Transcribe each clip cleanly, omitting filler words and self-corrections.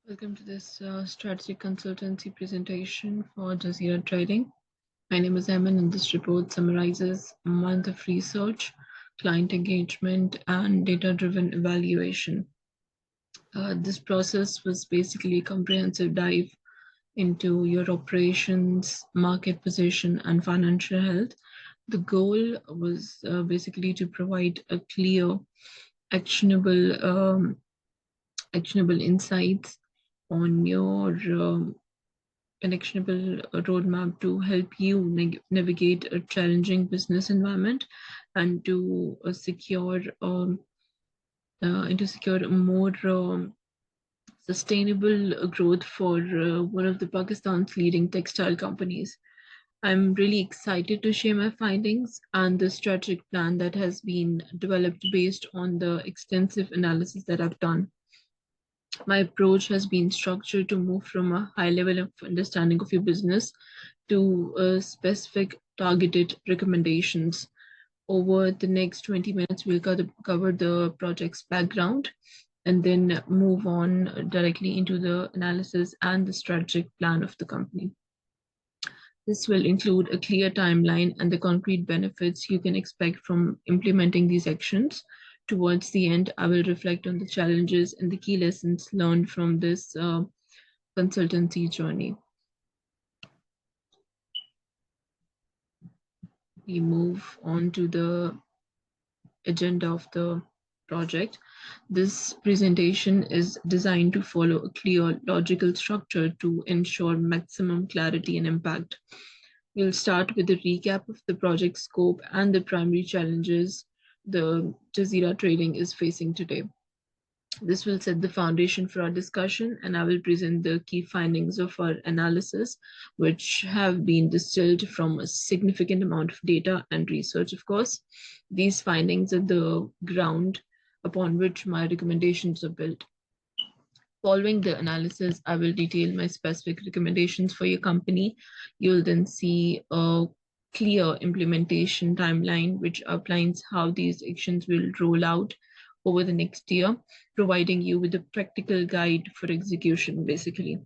Welcome to this strategic consultancy presentation for Jazira Trading. My name is Emin, and this report summarizes a month of research, client engagement, and data-driven evaluation. This process was basically a comprehensive dive into your operations, market position, and financial health. The goal was basically to provide a clear, actionable, actionable insights on your an actionable roadmap to help you navigate a challenging business environment and to secure a more sustainable growth for one of the Pakistan's leading textile companies. I'm really excited to share my findings and the strategic plan that has been developed based on the extensive analysis that I've done. My approach has been structured to move from a high level of understanding of your business to specific targeted recommendations. Over the next 20 minutes, we'll cover the project's background and then move on directly into the analysis and the strategic plan of the company. This will include a clear timeline and the concrete benefits you can expect from implementing these actions. Towards the end, I will reflect on the challenges and the key lessons learned from this consultancy journey. We move on to the agenda of the project. This presentation is designed to follow a clear logical structure to ensure maximum clarity and impact. We'll start with a recap of the project scope and the primary challenges the Jazira Trading is facing today. This will set the foundation for our discussion, and I will present the key findings of our analysis, which have been distilled from a significant amount of data and research, of course. These findings are the ground upon which my recommendations are built. Following the analysis, I will detail my specific recommendations for your company. You'll then see a clear implementation timeline, which outlines how these actions will roll out over the next year, providing you with a practical guide for execution, basically.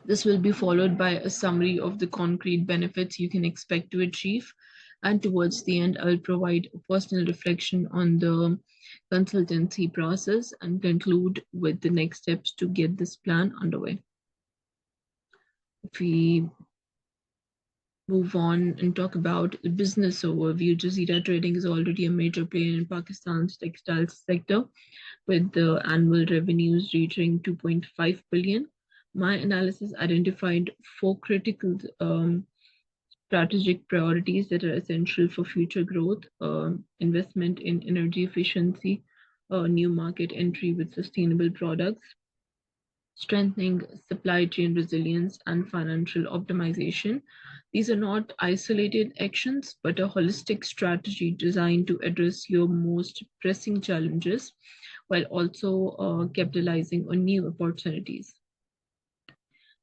This will be followed by a summary of the concrete benefits you can expect to achieve. And towards the end, I will provide a personal reflection on the consultancy process and conclude with the next steps to get this plan underway. If we move on and talk about the business overview, Jazira Trading is already a major player in Pakistan's textile sector, with the annual revenues reaching 2.5 billion. My analysis identified four critical strategic priorities that are essential for future growth: investment in energy efficiency, new market entry with sustainable products, strengthening supply chain resilience, and financial optimization. These are not isolated actions, but a holistic strategy designed to address your most pressing challenges while also capitalizing on new opportunities.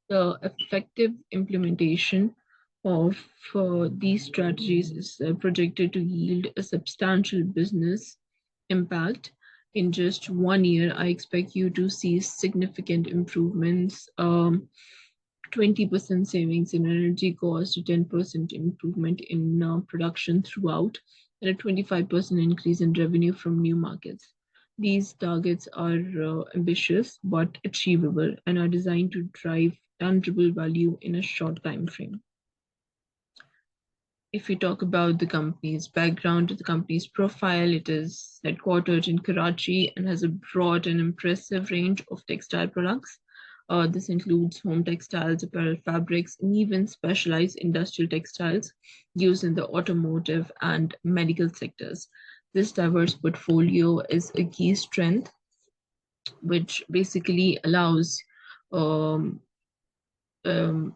The effective implementation of these strategies is projected to yield a substantial business impact. In just 1 year, I expect you to see significant improvements, 20% savings in energy cost, a 10% improvement in production throughout, and a 25% increase in revenue from new markets. These targets are ambitious but achievable and are designed to drive tangible value in a short time frame. If we talk about the company's background, the company's profile, it is headquartered in Karachi and has a broad and impressive range of textile products. This includes home textiles, apparel fabrics, and even specialized industrial textiles used in the automotive and medical sectors. This diverse portfolio is a key strength, which basically um, um,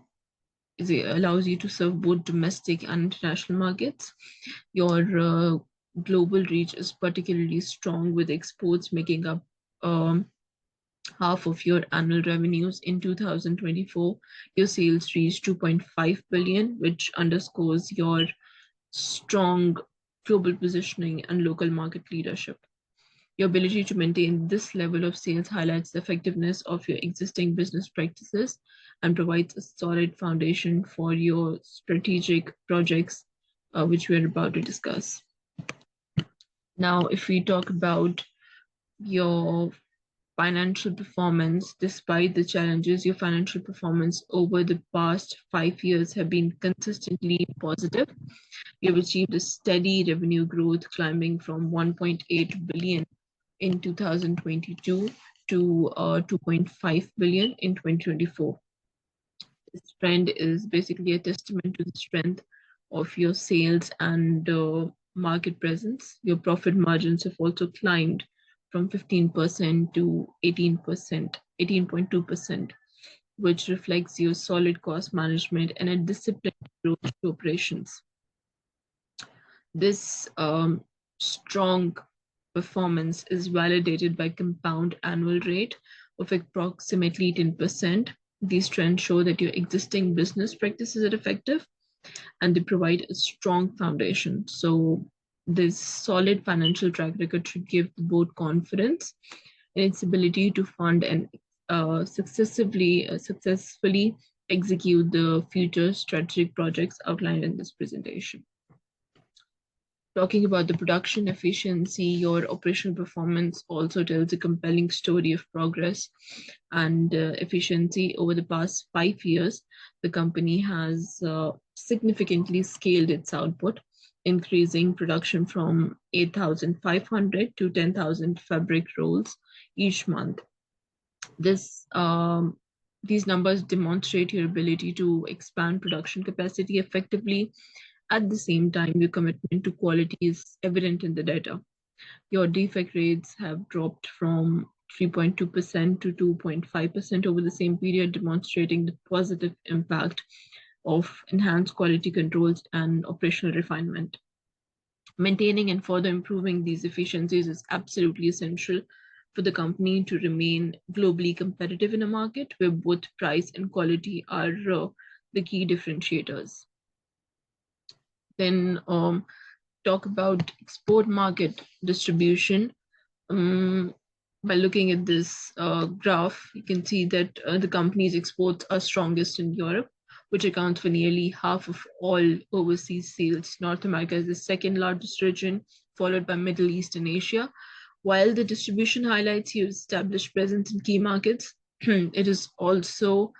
it allows you to serve both domestic and international markets. Your global reach is particularly strong, with exports making up half of your annual revenues. In 2024, your sales reached 2.5 billion, which underscores your strong global positioning and local market leadership. Your ability to maintain this level of sales highlights the effectiveness of your existing business practices and provides a solid foundation for your strategic projects, which we're about to discuss. Now, if we talk about your financial performance, despite the challenges, your financial performance over the past 5 years have been consistently positive. You have achieved a steady revenue growth, climbing from 1.8 billion in 2022 to 2.5 billion in 2024. This trend is basically a testament to the strength of your sales and market presence. Your profit margins have also climbed from 15% to 18%, 18.2%, which reflects your solid cost management and a disciplined approach to operations. This strong performance is validated by compound annual rate of approximately 10%. These trends show that your existing business practices are effective and they provide a strong foundation. So this solid financial track record should give the board confidence in its ability to fund and successfully execute the future strategic projects outlined in this presentation. Talking about the production efficiency, your operational performance also tells a compelling story of progress and efficiency. Over the past 5 years, the company has significantly scaled its output, increasing production from 8,500 to 10,000 fabric rolls each month. These numbers demonstrate your ability to expand production capacity effectively. At the same time, your commitment to quality is evident in the data. Your defect rates have dropped from 3.2% to 2.5% over the same period, demonstrating the positive impact of enhanced quality controls and operational refinement. Maintaining and further improving these efficiencies is absolutely essential for the company to remain globally competitive in a market where both price and quality are the key differentiators. Then talk about export market distribution. By looking at this graph, you can see that the company's exports are strongest in Europe, which accounts for nearly half of all overseas sales. North America is the second largest region, followed by Middle East and Asia. While the distribution highlights your established presence in key markets, it also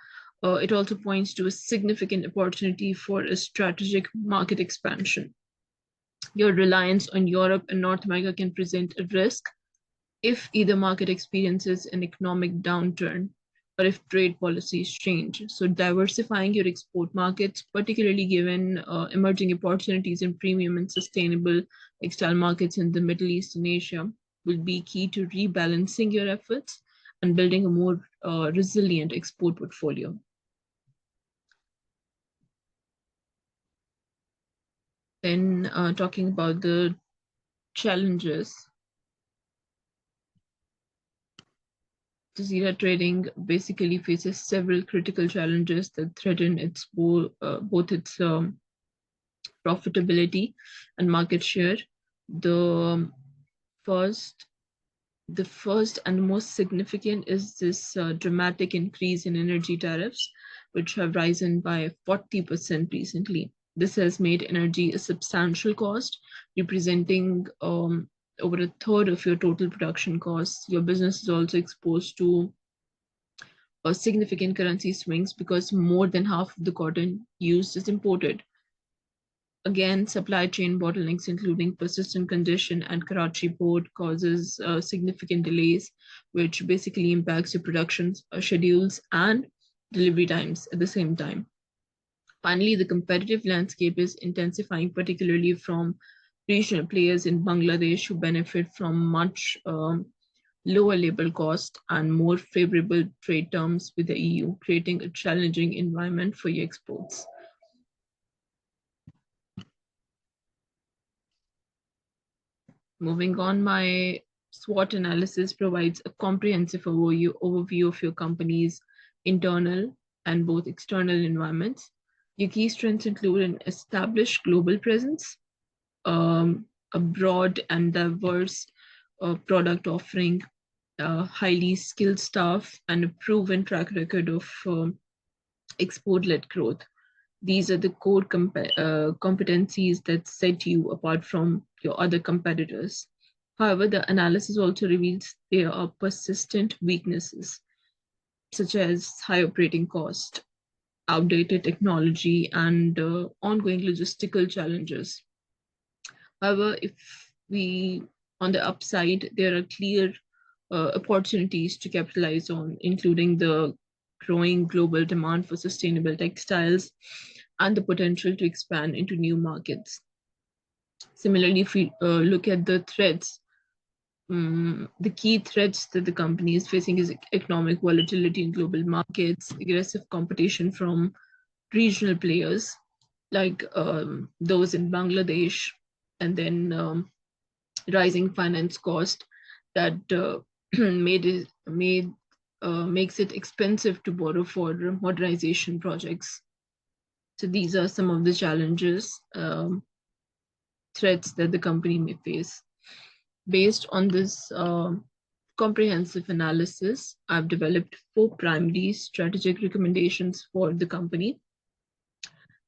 points to a significant opportunity for a strategic market expansion. Your reliance on Europe and North America can present a risk if either market experiences an economic downturn or if trade policies change. So diversifying your export markets, particularly given emerging opportunities in premium and sustainable textile markets in the Middle East and Asia, will be key to rebalancing your efforts and building a more resilient export portfolio. Then talking about the challenges, Jazira trading basically faces several critical challenges that threaten its both its profitability and market share. The first and most significant is this dramatic increase in energy tariffs, which have risen by 40% recently. This has made energy a substantial cost, representing over a third of your total production costs. Your business is also exposed to significant currency swings because more than half of the cotton used is imported. Again, supply chain bottlenecks, including persistent condition and Karachi port, causes significant delays, which basically impacts your production schedules and delivery times at the same time. Finally, the competitive landscape is intensifying, particularly from regional players in Bangladesh who benefit from much lower labor cost and more favorable trade terms with the EU, creating a challenging environment for your exports. Moving on, my SWOT analysis provides a comprehensive overview of your company's internal and both external environments. Your key strengths include an established global presence, a broad and diverse product offering, highly skilled staff, and a proven track record of export-led growth. These are the core competencies that set you apart from your other competitors. However, the analysis also reveals there are persistent weaknesses, such as high operating cost, outdated technology, and ongoing logistical challenges. However, if we, on the upside, there are clear opportunities to capitalize on, including the growing global demand for sustainable textiles and the potential to expand into new markets. Similarly, if we look at the threats, the key threats that the company is facing is economic volatility in global markets, aggressive competition from regional players like those in Bangladesh, and then rising finance cost that makes it expensive to borrow for modernization projects. So these are some of the challenges, threats that the company may face. Based on this comprehensive analysis, I've developed 4 primary strategic recommendations for the company.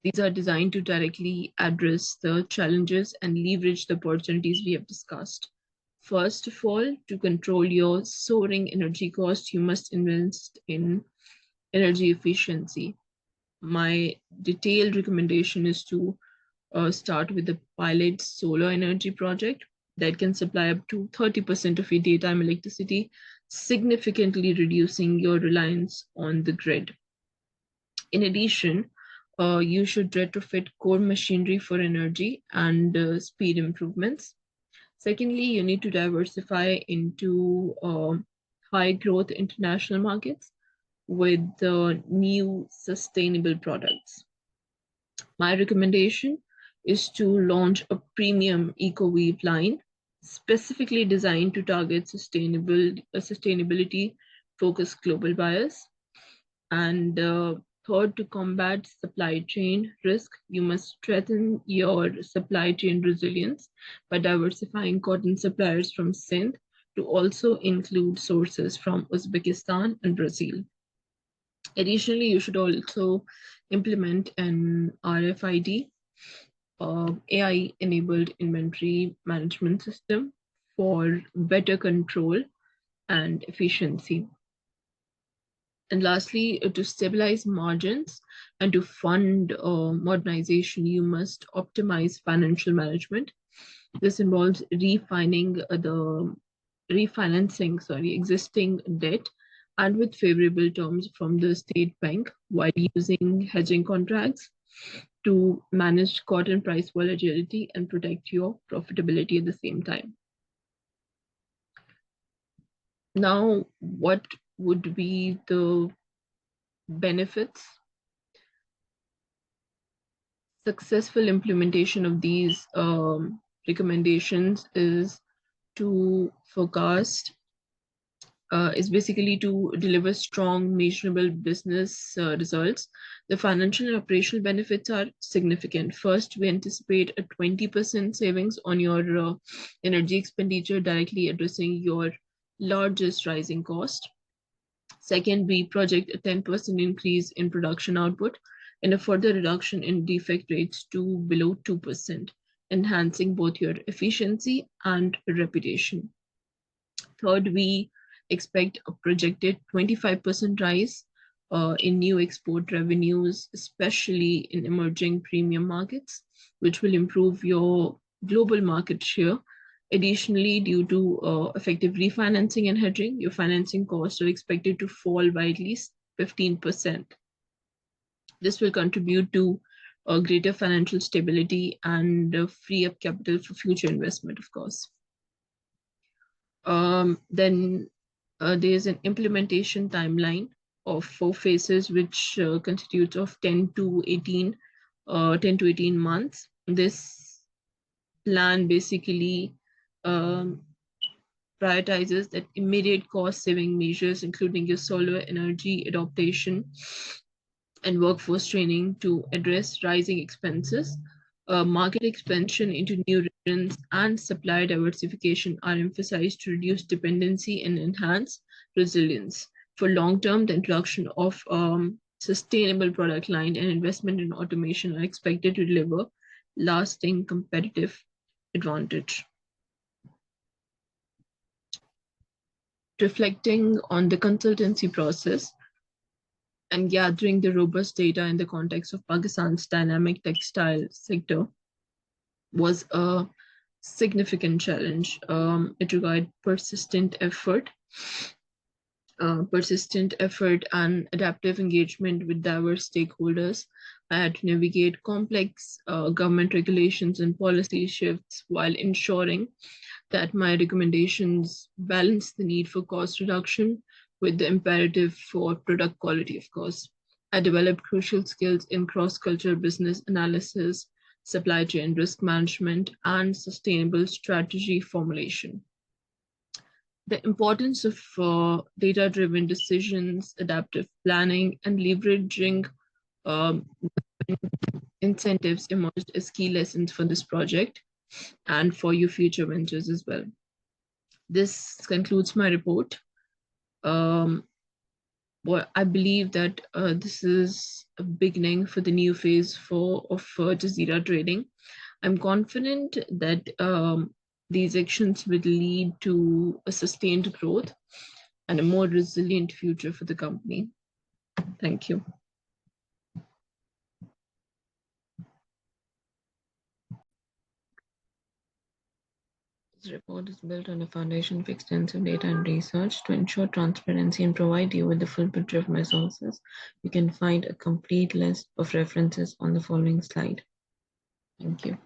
These are designed to directly address the challenges and leverage the opportunities we have discussed. First of all, to control your soaring energy cost, you must invest in energy efficiency. My detailed recommendation is to start with a pilot solar energy project that can supply up to 30% of your daytime electricity, significantly reducing your reliance on the grid. In addition, you should retrofit core machinery for energy and speed improvements. Secondly, you need to diversify into high growth international markets with new sustainable products. My recommendation is to launch a premium eco-weave line specifically designed to target sustainability focused global buyers. And third, to combat supply chain risk, you must strengthen your supply chain resilience by diversifying cotton suppliers from Sindh to also include sources from Uzbekistan and Brazil. Additionally, you should also implement an RFID, AI-enabled inventory management system for better control and efficiency. And lastly, to stabilize margins and to fund modernization, you must optimize financial management. This involves refinancing, existing debt and with favorable terms from the state bank while using hedging contracts to manage cotton price volatility and protect your profitability at the same time. Now, what would be the benefits? Successful implementation of these recommendations is to forecast, is basically to deliver strong, measurable business results. The financial and operational benefits are significant. First, we anticipate a 20% savings on your energy expenditure, directly addressing your largest rising cost. Second, we project a 10% increase in production output and a further reduction in defect rates to below 2%, enhancing both your efficiency and reputation. Third, we expect a projected 25% rise in new export revenues, especially in emerging premium markets, which will improve your global market share. Additionally, due to effective refinancing and hedging, your financing costs are expected to fall by at least 15%. This will contribute to greater financial stability and free up capital for future investment, of course. Then there's an implementation timeline of 4 phases, which constitutes of 10 to 18 months. This plan basically prioritizes that immediate cost saving measures, including your solar energy adaptation and workforce training to address rising expenses. Market expansion into new regions and supply diversification are emphasized to reduce dependency and enhance resilience. For long term, the introduction of sustainable product line and investment in automation are expected to deliver lasting competitive advantage. Reflecting on the consultancy process and gathering the robust data in the context of Pakistan's dynamic textile sector was a significant challenge. It required persistent effort and adaptive engagement with diverse stakeholders. I had to navigate complex government regulations and policy shifts while ensuring that my recommendations balance the need for cost reduction with the imperative for product quality, of course. I developed crucial skills in cross cultural business analysis, supply chain risk management, and sustainable strategy formulation. The importance of data driven decisions, adaptive planning, and leveraging um, incentives emerged as key lessons for this project and for your future ventures as well. This concludes my report. Um, well, I believe that this is a beginning for the new phase of Jazira trading. I'm confident that these actions will lead to a sustained growth and a more resilient future for the company. Thank you. This report is built on a foundation of extensive data and research to ensure transparency and provide you with the full picture of my sources. You can find a complete list of references on the following slide. Thank you.